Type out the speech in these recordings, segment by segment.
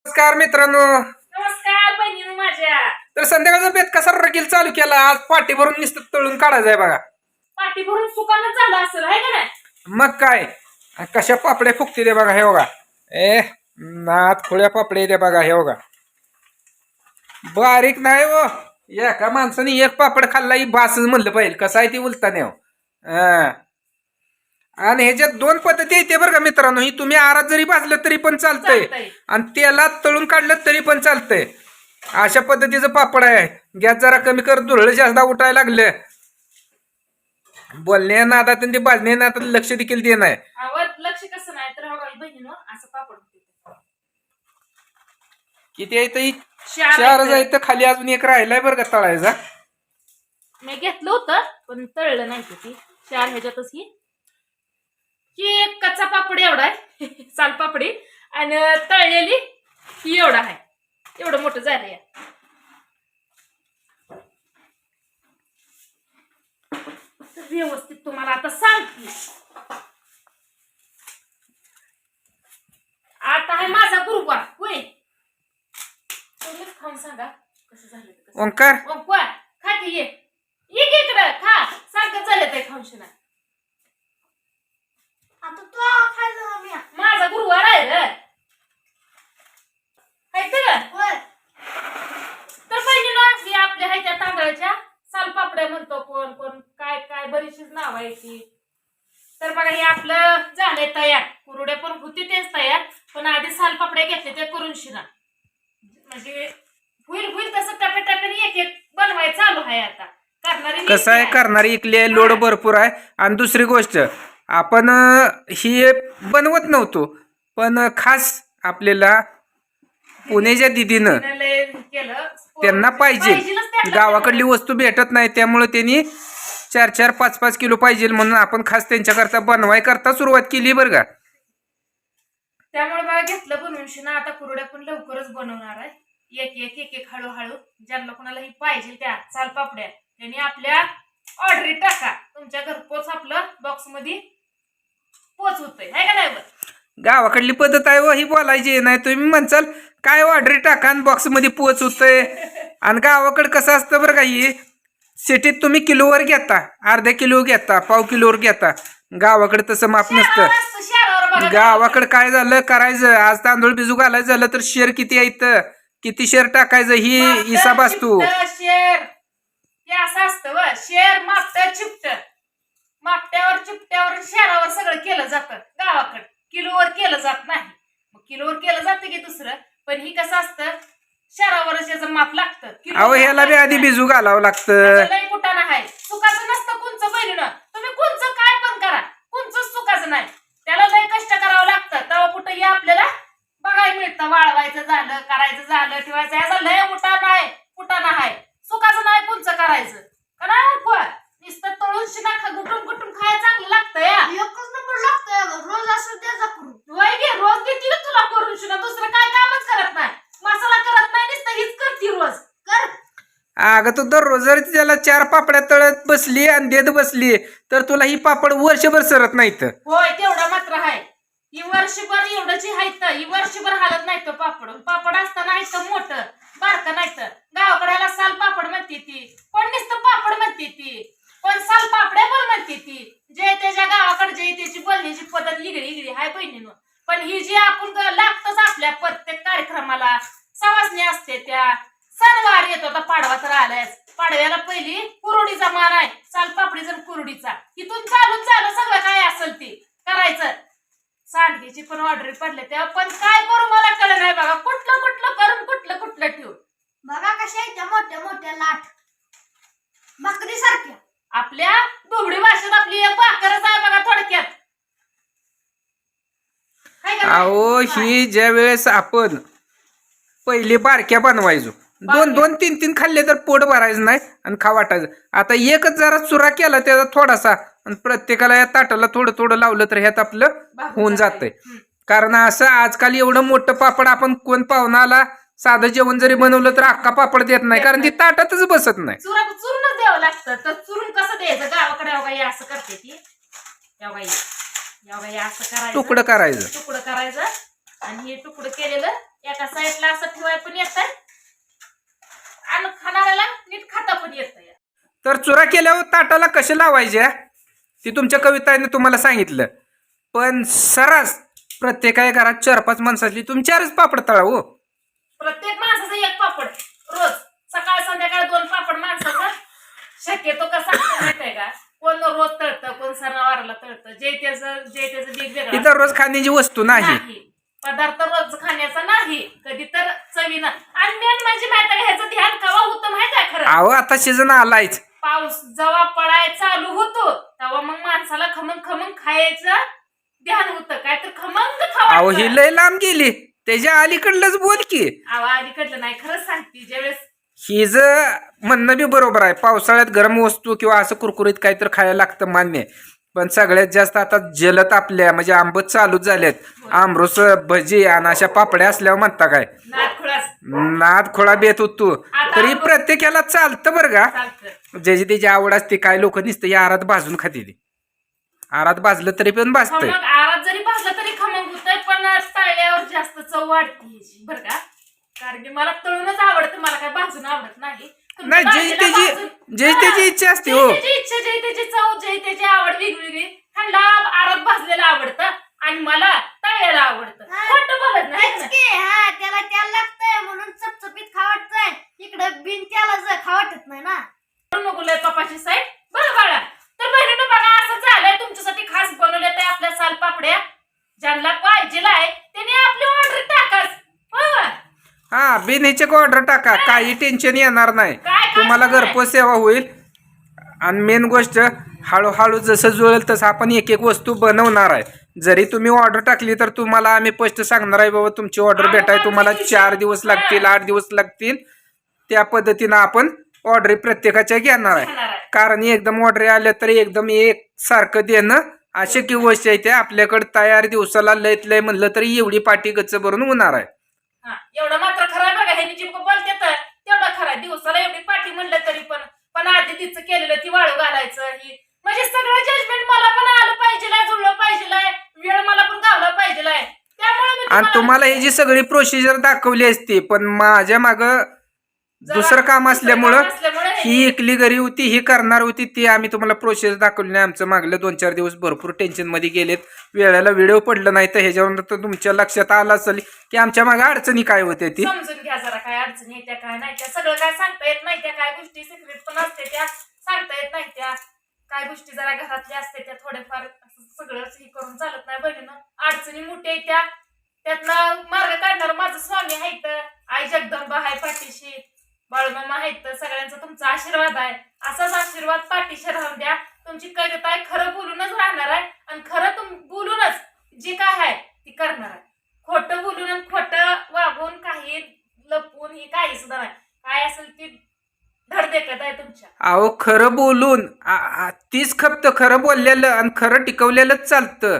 नमस्कार मित्रांनो. नमस्कार बहिणीनो माझ्या. तर संध्याकाळचा बेत कसा रकील चालू केला. आज पाठी भरून नुसतं तळून काढायचंय बघा. पाठी भरून सुकानं झालं असेल आहे का नाही. मग काय कशा पापड्या फुकते दे बघा. हे बघा नात खोळ्या पापड्या दे बघा. हे बघा बारीक नाही हो. एका माणसाने एक पापड खाल्ला ही बासच म्हणलं पाहिजे. कसं आहे ती उलताने हो. आणि ह्याच्यात दोन पद्धती येते बरं का मित्रांनो. ही तुम्ही आरात जरी भाजलं तरी पण चालतंय आणि तेलात तळून काढलं तरी पण चालतंय. अशा पद्धतीचं पापड आहे. गॅस जरा कमी कर. धुरळं जास्त उठायला लागले. बोलण्या नादात आणि ते भाजण्या नादात लक्ष देखील दे नाही. लक्ष कसं नाही तर बहिणीनो असं पापड किती आहे तर 4 आहे तर खाली अजून एक राहिलाय बरं का तळायचा. मी घेतलं होतं पण तळलं नाही ती 4 ह्याच्यातच ही एक कच्चा पापड एवढा आहे सालपापडी आणि तळलेली ही एवढा आहे. एवढं मोठं झालं या. व्यवस्थित तुम्हाला आता सांगते. आता आहे माझा गुरुवार होय. खाऊन सांगा कसं झालं. ओंकार खा की ये इकडं खा. सारखं झालं ते खाऊन ना. आता तू खायचं माझा गुरुवार आहे रे. तर पहिली आपल्या ह्याच्या तांदळाच्या सालपापड्या म्हणतो. कोण कोण काय काय बरीचशीच नाव आहे ती. तर बघा हे आपलं झालंय तयार. कुरड्या पण होती तेच तयार पण आधी सालपापड्या घेतले ते करून शिना म्हणजे होईल तसं टप्प्याटप्प्याने एक एक बनवायचं चालू आहे. आता करणारी कसं आहे करणारी इकली लोड भरपूर आहे. आणि दुसरी गोष्ट आपण ही बनवत नव्हतो पण खास आपल्याला पुण्याच्या दिदीनं त्यांना पाहिजे. गावाकडली वस्तू भेटत नाही त्यामुळे त्यांनी 4-4, 5-5 किलो पाहिजे म्हणून आपण खास त्यांच्याकरता बनवाय करता सुरुवात केली बरं का. त्यामुळे बघा घेतलं बनवून शिना. आता कुरड्या पण लवकरच बनवणार आहे. एक एक हळूहळू ज्यांना कोणाला ही पाहिजे त्या सालपापड्या त्यांनी आपल्या ऑर्डरी टाका. तुमच्या घरपोच आपलं बॉक्स मध्ये पोच होतंय आहे का नाही. गावाकडली पद्धत आहे व ही बोलायची नाही. तुम्ही म्हणसाल काय ऑर्डरी टाका आणि बॉक्स मध्ये पोच होतंय. आणि गावाकडे कसं असतं बरं का. ही सिटीत तुम्ही किलोवर घेता, अर्धा किलो घेता, पाव किलोवर घेता. गावाकडे तसं माप नसतं. गावाकडे काय झालं करायचं. आज तांदूळ भिजू घालायचं झालं तर शेर किती आहे किती शेर टाकायचं ही हिसाब असतो. शेर हे असं असतं शेर मापट चिपट मापट्यावर चिपट्यावर शेरावर सगळं केलं जातं. गावाकडे किलोवर केलं जात नाही. मग किलोवर केलं जातं की दुसरं पण ही कसं असतं शहरावरच याचं माप लागतं. अहो ह्याला बी आधी भिजू घालावं लागतं. लई कुठं आहे चुकाचं नसतं कुंचं बहिणीनं. तुम्ही कुंचं काय पण करा कुंचंच चुकाचं नाही. त्याला लई कष्ट करावं लागतं. तेव्हा कुठंही आपल्याला बघायला मिळतं. वाळवायचं झालं करायचं झालं ठेवायचं ह्याचा लय कुटाणा आहे. चुकाचं नाही कुंचं करायचं का नाही. नुसतं तळून शिना गुटून खायला चांगलं लागतं या. एकच नंबर लागतं. रोज असं त्याचा करून रोज देतील तुला करून शिना. दुसरं काय कामच करत नाही. मसाला करत नाही नुसतं हीच करती रोज कर. अगं तू दररोज जर त्याला 4 पापड्या तळत बसली आणि देत बसली तर तुला ही पापड वर्षभर सरत नाहीत. होय तेवढा मात्र आहे. ही वर्षभर एवढंची हायत. ही वर्षभर हालत नाही तर पापड असताना आहे मोठं बारकं नाही तर. गावाकड्याला साल पापड म्हणते ती. कोण नुसतं पापड म्हणते ती. पण साल पापड्या पण म्हणते ती. जे त्याच्या गावाकडे जे त्याची बोलण्याची पद्धत इगडी हाय बहिणीनं. पण ही जी आपण लागतच आपल्या प्रत्येक कार्यक्रमाला सवासणी असते त्या सणवार येतो. आता पाडवा तर आलायच. पाडव्याला पहिली कुरडीचा मान आहे. सालपापडीचा कुरडीचा इथून चालून सगळं काय असेल ते करायचं. सांडगेची पण ऑर्डर पडले तेव्हा पण काय करू मला कळलं नाही बघा. कुठलं करून कुठलं ठेवू. बघा कशा आहेत त्या मोठ्या लाट भाकरी सारख्या. आपल्या दुबळी भाषेत आपली एक भाकरच आहे बघा थोडक्यात. अहो ही ज्या वेळेस आपण पहिले बारक्या बनवायचो 2-2, 3-3 खाल्ले तर पोट भरायचं नाही आणि खा वाटायचं. आता एकच जरा चुरा केला त्याचा थोडासा आणि प्रत्येकाला या ताटाला थोडं लावलं तर ह्यात आपलं होऊन जातंय. कारण असं आजकाल एवढं मोठं पापड आपण कोण पाहुणाला साधं जेवण जरी बनवलं तर अख्खा पापड देत नाही कारण ती ताटातच बसत नाही. चुरून द्यावं लागतं. तर चुरून कसं द्यायचं गावाकडे असं करते ती. असं करायचं तुकडं करायचं आणि हे तुकडं केलेलं एका साईडला असं ठेवाय पण येत आहे आणि खाणाऱ्याला नीट खाता पण येत आहे. तर चुरा केल्यावर ताटाला कसे लावायचे ती तुमच्या कविताने तुम्हाला सांगितलं. पण सरास प्रत्येका घरात 4-5 माणसातली तुम्ही 4च पापड तळा हो. प्रत्येक माणसाचं एक पापड रोज सकाळ संध्याकाळ 2 पापड माणसाचं शक्यतो कसा माहितीये का, कोण रोज तळतं कोण सणावाराला तळतं, जे त्याचं वेगवेगळं ही तर रोज खाण्याची वस्तू नाही. पदार्थ रोज खाण्याचा नाही, कधी तर चवीनं. आणि मेन म्हणजे माहिती आहे ह्याचं ध्यान कवा होतं माहिती आहे खरं, अहो आता सीझन आलायच. पाऊस जेव्हा पडाय चालू होतो तेव्हा मग माणसाला खमंग खमंग खायचं ध्यान होतं, काय तर खमंग अहो खावा. ही लय लांब गेली, त्याच्या अलीकडलंच बोल की. अहो अलीकडलं नाही, खरंच सांगते ज्यावेळेस ही ज म्हणणं बी बरोबर आहे. पावसाळ्यात गरम वस्तू किंवा असं कुरकुरीत काहीतरी खायला लागतं मान्य आहे. पण सगळ्यात जास्त आता जलद आपल्या म्हणजे आंबट चालूच झालेत. आमरस भजी आणि अशा पापड्या असल्यावर म्हणता काय नाद खोळा बेत होतो. तरी प्रत्येकाला चालतं बरं का, चालतं. ज्याची त्याची आवड असते. काय लोक नुसतं या आरात भाजून खाते ती. आरात भाजलं तरी पण भाजतंय. खमंग आरात जरी भाजलं तरी खमंग होतंय, पण तळल्यावर जास्त चव वाढते ह्याची बरं का. कारण की मला तळूनच आवडतं, मला काय भाजून आवडत नाही. नाही जे त्याची इच्छा असते हो. इच्छा जे त्याची चव जे त्याची आवड वेगवेगळी. ह्यांना आरात भाजलेलं आवडतं आणि मला तळलेलं आवडतं. खोटं बोलत नाही ना. त्याला तेल लागतंय म्हणून चपचपीत खावटतंय, इकडं बिन त्याला खावटत नाही ना. नको लय पप्पाची साईड बरं बाळा. तर बहिणीनं बघा असं झालंय, तुमच्यासाठी खास बनवले ते आपल्या सालपापड्या. ज्यांना पाहिजे आहे त्याने आपली ऑर्डर टाकाच. हा बिनहीचे ऑर्डर टाका, काही टेन्शन येणार नाही. तुम्हाला घरपोच सेवा होईल. आणि मेन गोष्ट हळूहळू जसं जुळेल तसं आपण एक एक वस्तू बनवणार आहे. जरी तुम्ही ऑर्डर टाकली तर तुम्हाला आम्ही स्पष्ट सांगणार आहे बाबा तुमची ऑर्डर भेटाय तुम्हाला 4 दिवस लागतील 8 दिवस लागतील. त्या पद्धतीनं आपण ऑर्डर प्रत्येकाच्या घेणार आहे. कारण एकदम ऑर्डर आल्या तर एकदम एक सारखं देणं अशक्य गोष्ट आहे. त्या आपल्याकडे तयार दिवसाला लयत लय म्हणलं तरी एवढी पाठी गच्च भरून होणार आहे. एवढं मात्र खरं आहे बघा, हे जिंक बोलते तर तेवढं खरं आहे. दिवसाला एवढी पाठी म्हणलं तरी पण आधी तिचं केलेलं ती वाळू घालायचं. ही म्हणजे सगळं जजमेंट मला पण आलं पाहिजे, जुळलं पाहिजे, वेळ मला पण गावला पाहिजे. त्यामुळे आणि तुम्हाला ही जी सगळी प्रोसिजर दाखवली असती, पण माझ्या माग दुसरं काम असल्यामुळं ही एकली घरी होती, ही करणार होती, ती आम्ही तुम्हाला प्रोसेस दाखवली नाही. आमचं मागलं 2-4 दिवस भरपूर टेन्शन मध्ये गेलेत. वेळेला व्हिडिओ पडलं नाही तर ह्याच्यावर तर तुमच्या लक्षात आलं असेल की आमच्या मागे अडचणी काय होत्या ती. समजून घ्या जरा, काय अडचणी येत्या काय नाही त्या, सगळं काय सांगता येत नाही. त्या काय गोष्टी सिक्रेट पण असते त्या सांगता येत नाही. त्या काय गोष्टी जरा घरातल्या असते त्या थोडेफार सगळंच हे करून चालत नाही. बहिणीनं अडचणी मोठ्या येत्या, त्यातनं मार्ग काढणार माझं स्वामी आहेत, आई जगदंबा आहे पाठीशी, बाळूमामा आहेत. सगळ्यांचा तुमचा आशीर्वाद आहे. असाच आशीर्वाद पाठीशी राहून द्या. तुमची कविता आहे खरं बोलूनच राहणार आहे आणि खरं बोलूनच जे काय आहे ती करणार आहे. खोटं बोलून आणि खोटं वागून काही लपवून ही काही सुद्धा नाही. काय असेल ती धड देखत आहे तुमच्या. अहो खरं बोलून तीच खपत, खरं बोललेलं आणि खरं टिकवलेलंच चालतं.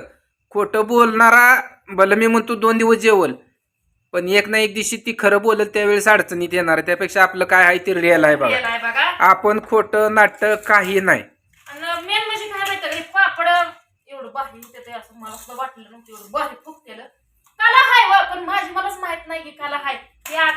खोटं बोलणारा भलं मी म्हणतो 2 दिवस जेवल, पण एक ना एक दिवशी ती खरं बोलत त्यावेळेस अडचणीत येणार. त्यापेक्षा आपलं काय आहे ते रिअल आहे बघा. आपण खोटं नाटक काही नाही. आणि मेन म्हणजे काय माहिती का, पापड एवढं भारी होते असं मला सुद्धा वाटलं नव्हतं. एवढं भारी फुकतेलं काला हाय, पण मलाच माहित नाही की काला हाय.